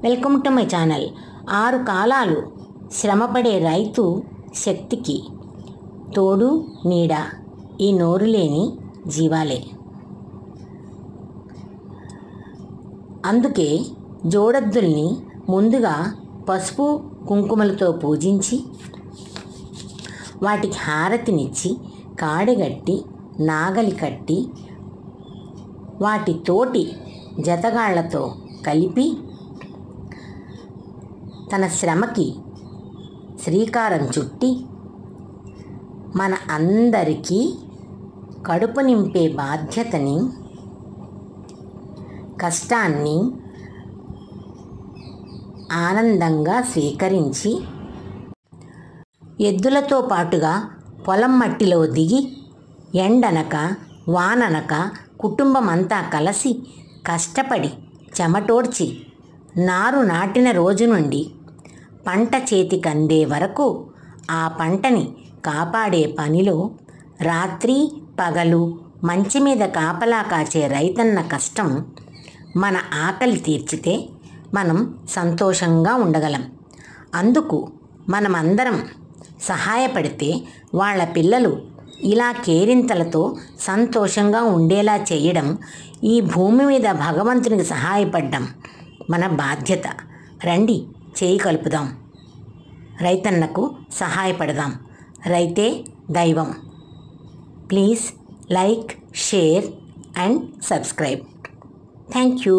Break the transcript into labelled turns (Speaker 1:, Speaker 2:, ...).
Speaker 1: Welcome to my channel. 6 కాలాలు శ్రమపడే రైతు శక్తికి తోడు నీడ ఈ నోరు లేని జీవాలే. అందుకే జోడెద్దుల్ని ముందుగా పసుపు కుంకుమలతో పూజించి వాటికి హారతినిచ్చి కాడిగట్టి నాగలి కట్టి వాటి తోటి జతగాళ్లతో కలిపి తన శ్రమకి శ్రీకారం చుట్టి మన అందరికీ కడుపు నింపే బాధ్యతని కష్టాన్ని ఆనందంగా స్వీకరించి ఎద్దులతో పాటుగా పొలం మట్టిలో దిగి ఎండనక వాననక కుటుంబమంతా కలిసి కష్టపడి చెమటోడ్చి నారు నాటిన రోజు నుండి పంట చేతికి అందే వరకు ఆ పంటని కాపాడే పనిలో రాత్రి పగలు మంచి మీద కాపలా కాచే రైతన్న కష్టం మన ఆకలి తీర్చితే మనం సంతోషంగా ఉండగలం. అందుకు మనమందరం సహాయపడితే వాళ్ళ పిల్లలు ఇలా కేరింతలతో సంతోషంగా ఉండేలా చేయడం, ఈ భూమి మీద భగవంతునికి సహాయపడ్డం మన బాధ్యత. రండి చేయి కలుపుదాం, రైతన్నకు సహాయపడదాం. రైతే దైవం. Please like, share and subscribe. Thank you.